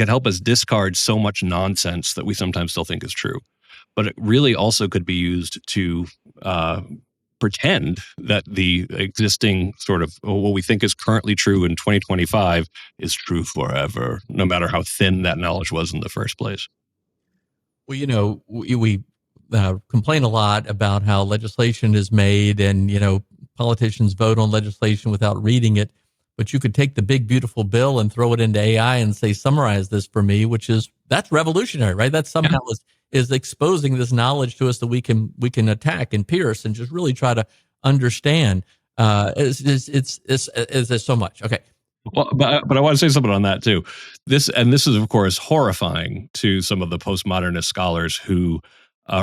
help us discard so much nonsense that we sometimes still think is true. But it really also could be used to pretend that the existing sort of what we think is currently true in 2025 is true forever, no matter how thin that knowledge was in the first place. Well, we complain a lot about how legislation is made and, politicians vote on legislation without reading it. But you could take the big, beautiful bill and throw it into AI and say, summarize this for me, that's revolutionary, right? That somehow is exposing this knowledge to us that we can attack and pierce and just really try to understand. There's so much. Okay. Well, but I want to say something on that too. This is of course horrifying to some of the postmodernist scholars who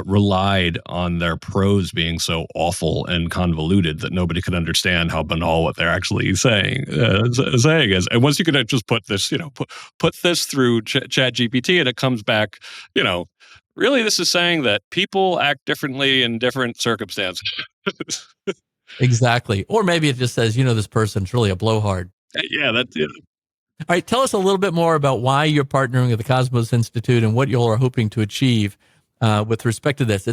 relied on their prose being so awful and convoluted that nobody could understand how banal what they're actually saying is. And once you can just put this, put this through Chat GPT, and it comes back, really, this is saying that people act differently in different circumstances. Exactly. Or maybe it just says, this person's really a blowhard. Yeah, that's it. All right, tell us a little bit more about why you're partnering with the Cosmos Institute and what you all are hoping to achieve with respect to this.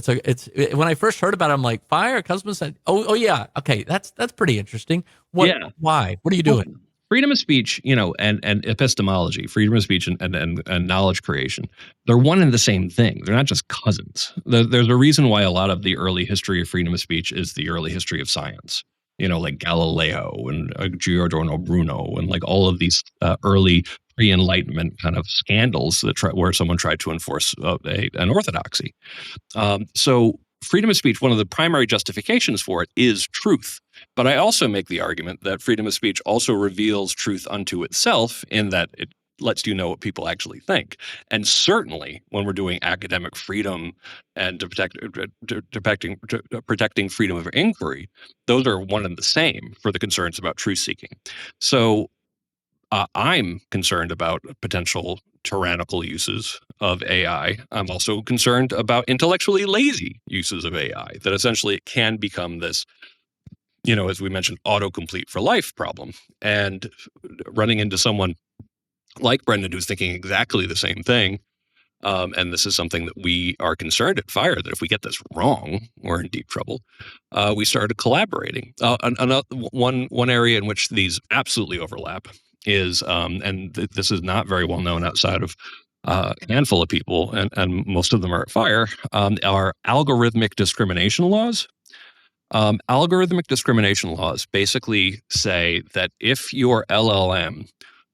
When I first heard about it, I'm like, fire, Cosmos. Oh yeah, okay, that's pretty interesting. Why? What are you doing? Freedom of speech, and epistemology, freedom of speech and knowledge creation, they're one and the same thing. They're not just cousins. There's a reason why a lot of the early history of freedom of speech is the early history of science. Like Galileo and Giordano Bruno and like all of these early pre-Enlightenment kind of scandals where someone tried to enforce an orthodoxy. So freedom of speech, one of the primary justifications for it is truth. But I also make the argument that freedom of speech also reveals truth unto itself in that it lets you know what people actually think. And certainly when we're doing academic freedom and protecting freedom of inquiry, those are one and the same for the concerns about truth seeking. So I'm concerned about potential tyrannical uses of AI. I'm also concerned about intellectually lazy uses of AI, that essentially it can become this, as we mentioned, autocomplete for life problem. And running into someone like Brendan, who's thinking exactly the same thing. And this is something that we are concerned at FIRE, that if we get this wrong, we're in deep trouble. We started collaborating. One area in which these absolutely overlap is, this is not very well known outside of a handful of people, and most of them are at FIRE, are algorithmic discrimination laws. Algorithmic discrimination laws basically say that if your LLM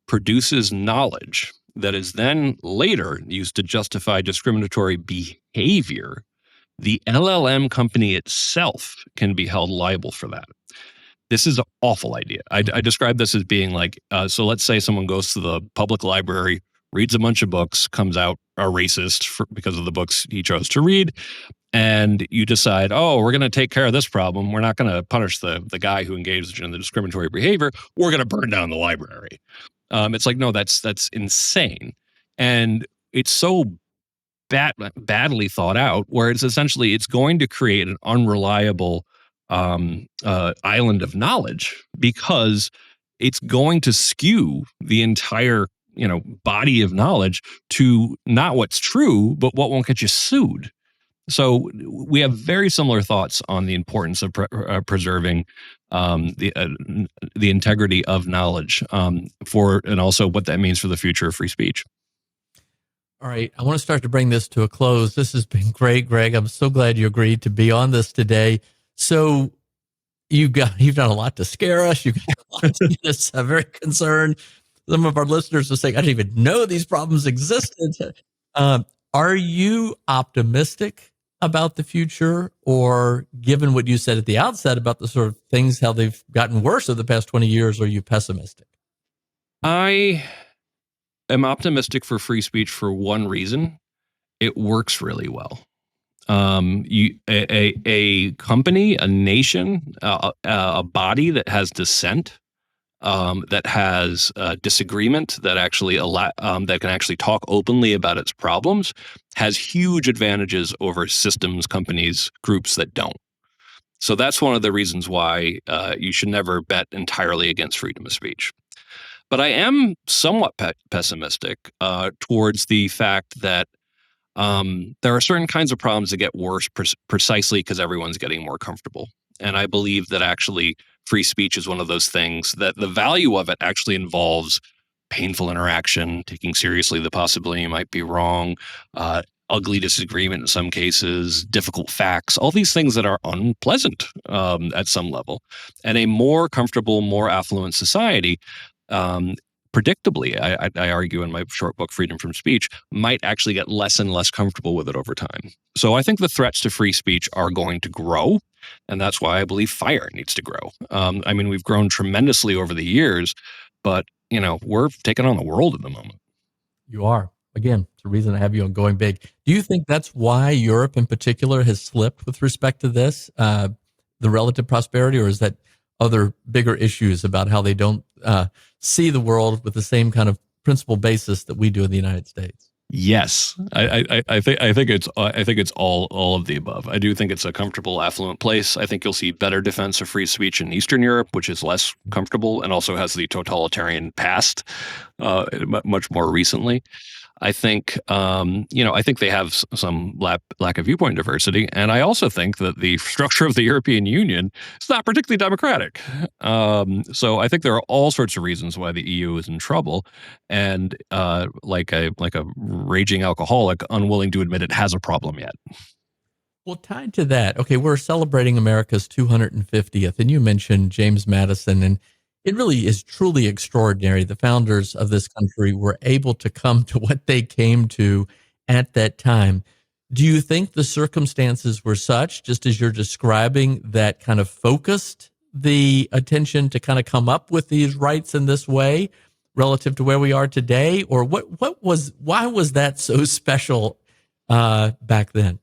produces knowledge that is then later used to justify discriminatory behavior, the LLM company itself can be held liable for that. This is an awful idea. I describe this as being like, so let's say someone goes to the public library, reads a bunch of books, comes out a racist because of the books he chose to read, and you decide, oh, we're going to take care of this problem. We're not going to punish the guy who engaged in the discriminatory behavior. We're going to burn down the library. It's like, no, that's insane, and it's so badly thought out, where it's going to create an unreliable island of knowledge, because it's going to skew the entire body of knowledge to not what's true, but what won't get you sued. So we have very similar thoughts on the importance of preserving the integrity of knowledge, and also what that means for the future of free speech. All right, I want to start to bring this to a close. This has been great, Greg. I'm so glad you agreed to be on this today. So you've done a lot to scare us. You've got a lot to get us very concerned. Some of our listeners are saying, I didn't even know these problems existed. Are you optimistic about the future, or given what you said at the outset about the sort of things, how they've gotten worse over the past 20 years, are you pessimistic? I am optimistic for free speech for one reason: it works really well. A company, a nation, a body that has dissent, that has disagreement, that that can actually talk openly about its problems, has huge advantages over systems, companies, groups that don't. So that's one of the reasons why you should never bet entirely against freedom of speech. But I am somewhat pessimistic towards the fact that there are certain kinds of problems that get worse precisely because everyone's getting more comfortable. And I believe that actually free speech is one of those things that the value of it actually involves painful interaction, taking seriously the possibility you might be wrong, ugly disagreement in some cases, difficult facts, all these things that are unpleasant at some level. And a more comfortable, more affluent society, predictably, I argue in my short book, Freedom from Speech, might actually get less and less comfortable with it over time. So I think the threats to free speech are going to grow, and that's why I believe fire needs to grow. I mean, we've grown tremendously over the years, but we're taking on the world at the moment. You are. Again, it's a reason I have you on Going Big. Do you think that's why Europe in particular has slipped with respect to this, the relative prosperity, or is that other bigger issues about how they don't see the world with the same kind of principle basis that we do in the United States? Yes, I think it's all of the above. I do think it's a comfortable, affluent place. I think you'll see better defense of free speech in Eastern Europe, which is less comfortable and also has the totalitarian past, much more recently. I think, I think they have some lack of viewpoint diversity, and I also think that the structure of the European Union is not particularly democratic. So I think there are all sorts of reasons why the EU is in trouble, and like a raging alcoholic, unwilling to admit it has a problem yet. Well, tied to that, okay, we're celebrating America's 250th, and you mentioned James Madison, and it really is truly extraordinary. The founders of this country were able to come to what they came to at that time. Do you think the circumstances were such, just as you're describing, that kind of focused the attention to kind of come up with these rights in this way relative to where we are today? Or why was that so special back then?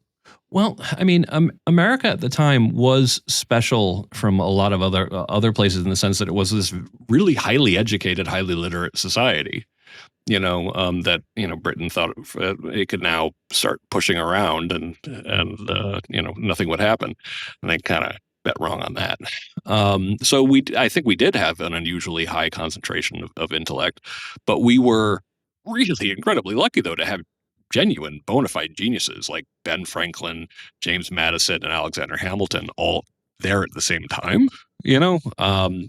Well, I mean, America at the time was special from a lot of other places in the sense that it was this really highly educated, highly literate society. That Britain thought it could now start pushing around, and nothing would happen, and they kind of bet wrong on that. So I think we did have an unusually high concentration of intellect, but we were really incredibly lucky though to have genuine bona fide geniuses like Ben Franklin, James Madison, and Alexander Hamilton all there at the same time.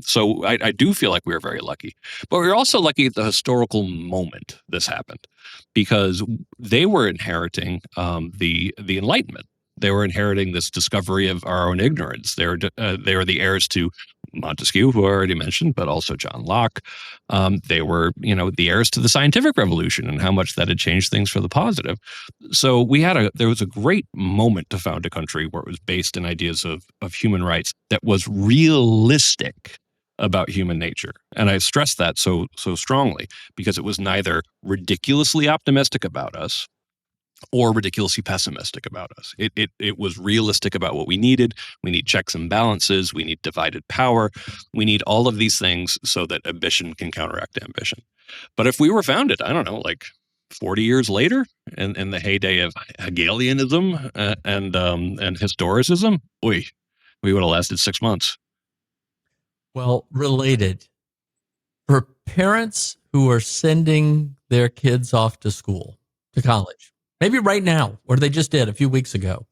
So I do feel like we were very lucky, but we were also lucky at the historical moment this happened, because they were inheriting the Enlightenment. They were inheriting this discovery of our own ignorance. They were the heirs to Montesquieu, who I already mentioned, but also John Locke. They were, the heirs to the scientific revolution and how much that had changed things for the positive. So there was a great moment to found a country where it was based in ideas of human rights that was realistic about human nature. And I stress that so strongly because it was neither ridiculously optimistic about us or ridiculously pessimistic about us. It was realistic about what we needed. We need checks and balances. We need divided power. We need all of these things so that ambition can counteract ambition. But if we were founded, I don't know, like 40 years later, in the heyday of Hegelianism and historicism, we would have lasted 6 months. Well, related, for parents who are sending their kids off to school, to college, maybe right now, or they just did a few weeks ago,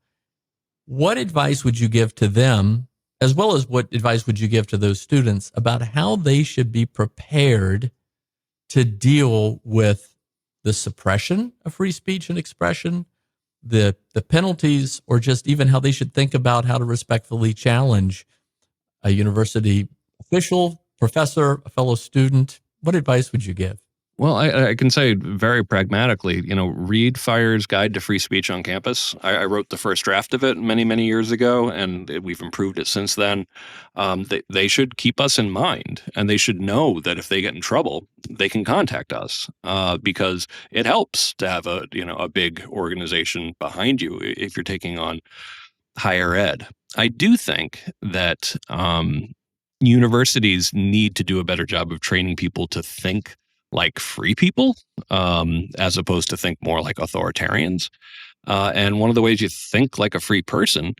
what advice would you give to them, as well as what advice would you give to those students about how they should be prepared to deal with the suppression of free speech and expression, the penalties, or just even how they should think about how to respectfully challenge a university official, professor, a fellow student? What advice would you give? Well, I can say very pragmatically, read Fire's Guide to Free Speech on Campus. I wrote the first draft of it many, many years ago, and we've improved it since then. They should keep us in mind, and they should know that if they get in trouble, they can contact us because it helps to have a big organization behind you if you're taking on higher ed. I do think that universities need to do a better job of training people to think like free people, as opposed to think more like authoritarians. And one of the ways you think like a free person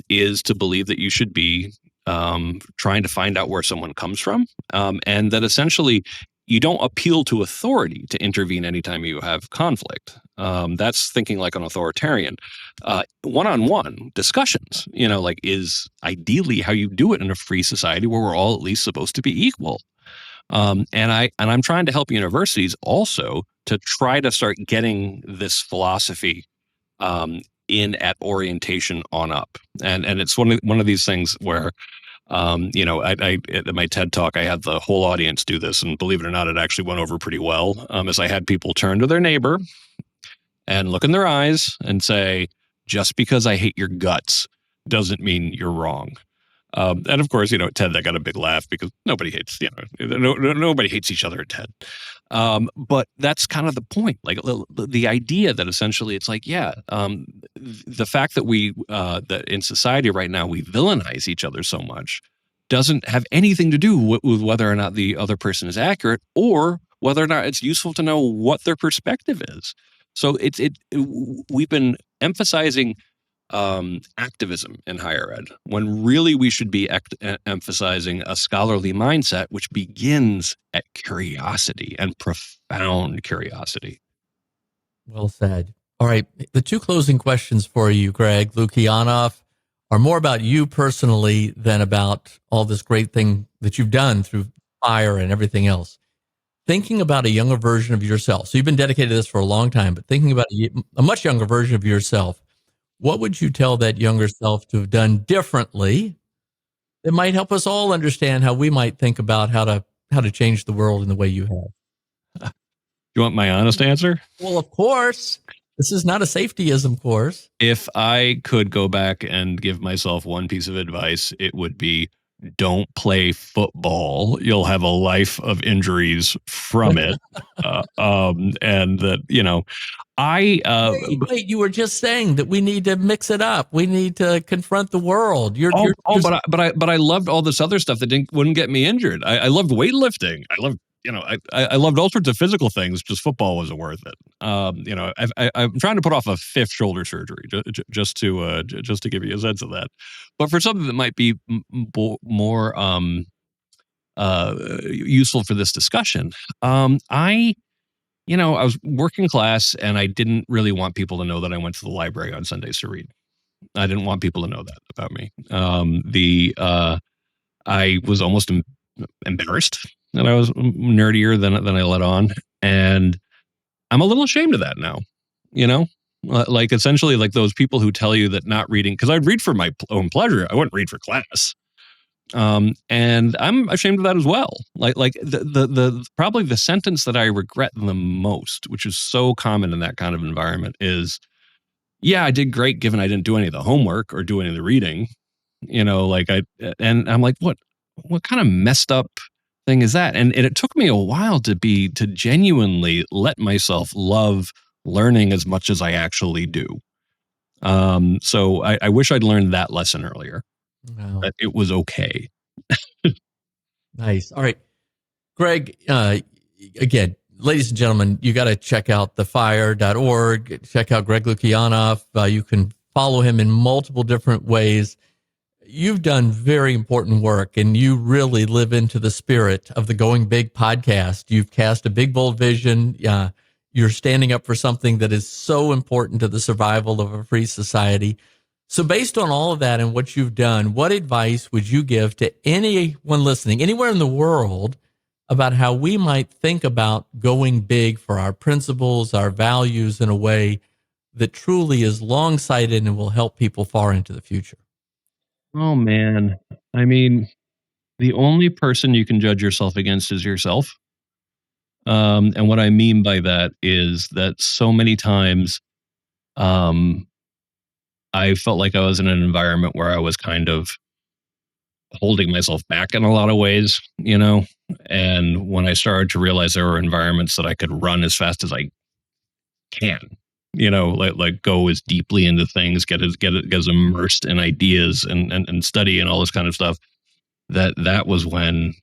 is to believe that you should be trying to find out where someone comes from, and that essentially you don't appeal to authority to intervene anytime you have conflict. That's thinking like an authoritarian. One-on-one discussions, is ideally how you do it in a free society where we're all at least supposed to be equal. And I'm trying to help universities also to try to start getting this philosophy in at orientation on up. And it's one of these things where I at my TED talk, I had the whole audience do this, and believe it or not, it actually went over pretty well. As I had people turn to their neighbor and look in their eyes and say, "Just because I hate your guts doesn't mean you're wrong." And of course, at TED, that got a big laugh because nobody hates, nobody hates each other at TED. But that's kind of the point. Like the idea that essentially it's like, the fact that that in society right now, we villainize each other so much doesn't have anything to do with whether or not the other person is accurate or whether or not it's useful to know what their perspective is. So we've been emphasizing activism in higher ed, when really we should be emphasizing a scholarly mindset, which begins at curiosity and profound curiosity. Well said. All right. The two closing questions for you, Greg Lukianoff, are more about you personally than about all this great thing that you've done through Fire and everything else. Thinking about a younger version of yourself. So you've been dedicated to this for a long time, but thinking about a much younger version of yourself, what would you tell that younger self to have done differently that might help us all understand how we might think about how to change the world in the way you have? You want my honest answer? Well, of course. This is not a safetyism course. If I could go back and give myself one piece of advice, it would be don't play football. You'll have a life of injuries from it. And that, wait, you were just saying that we need to mix it up. We need to confront the world. But I loved all this other stuff that wouldn't get me injured. I loved weightlifting. I loved, I loved all sorts of physical things. Just football wasn't worth it. I'm trying to put off a fifth shoulder surgery just to give you a sense of that. But for something that might be more useful for this discussion, I was working class and I didn't really want people to know that I went to the library on Sundays to read. I didn't want people to know that about me. I was almost embarrassed that I was nerdier than I let on. And I'm a little ashamed of that now, like essentially like those people who tell you that not reading, because I'd read for my own pleasure. I wouldn't read for class. And I'm ashamed of that as well. Like the probably the sentence that I regret the most, which is so common in that kind of environment, is, yeah, I did great given I didn't do any of the homework or do any of the reading. And I'm like, what kind of messed up thing is that? And it took me a while to genuinely let myself love learning as much as I actually do. So I wish I'd learned that lesson earlier. Wow. That it was okay. Nice. All right. Greg, again, ladies and gentlemen, you got to check out thefire.org. Check out Greg Lukianoff. You can follow him in multiple different ways. You've done very important work, and you really live into the spirit of the Going Big podcast. You've cast a big, bold vision. You're standing up for something that is so important to the survival of a free society. So based on all of that and what you've done, what advice would you give to anyone listening, anywhere in the world, about how we might think about going big for our principles, our values in a way that truly is long-sighted and will help people far into the future? Oh man. I mean, the only person you can judge yourself against is yourself. And what I mean by that is that so many times, um, I felt like I was in an environment where I was kind of holding myself back in a lot of ways, you know? And when I started to realize there were environments that I could run as fast as I can, like go as deeply into things, get as immersed in ideas and study and all this kind of stuff, that was when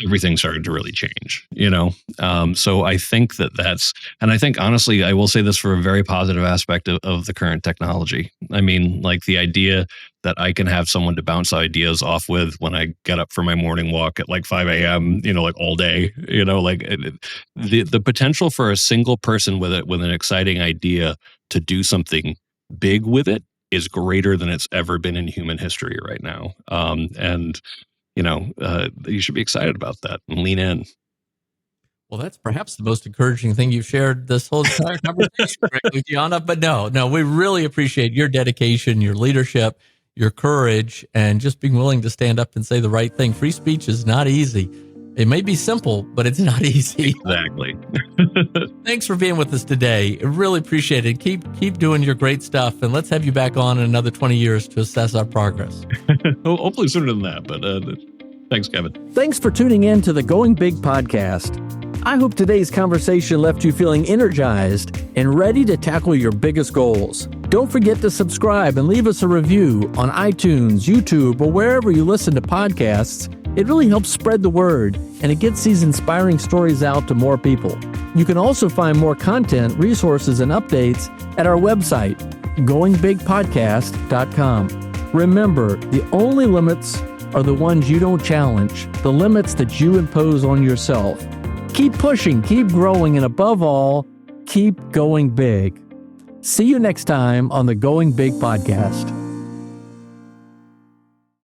everything started to really change, so I think and I think honestly, I will say this for a very positive aspect of the current technology. I mean, like the idea that I can have someone to bounce ideas off with when I get up for my morning walk at like 5 a.m., like all day, the potential for a single person with an exciting idea to do something big with it is greater than it's ever been in human history right now. And you should be excited about that and lean in. Well, that's perhaps the most encouraging thing you've shared this whole entire conversation, Greg Lukianoff. But no, we really appreciate your dedication, your leadership, your courage, and just being willing to stand up and say the right thing. Free speech is not easy. It may be simple, but it's not easy. Exactly. Thanks for being with us today. I really appreciate it. Keep doing your great stuff, and let's have you back on in another 20 years to assess our progress. Hopefully sooner than that, but thanks, Kevin. Thanks for tuning in to the Going Big podcast. I hope today's conversation left you feeling energized and ready to tackle your biggest goals. Don't forget to subscribe and leave us a review on iTunes, YouTube, or wherever you listen to podcasts. It really helps spread the word, and it gets these inspiring stories out to more people. You can also find more content, resources, and updates at our website, goingbigpodcast.com. Remember, the only limits are the ones you don't challenge, the limits that you impose on yourself. Keep pushing, keep growing, and above all, keep going big. See you next time on the Going Big podcast.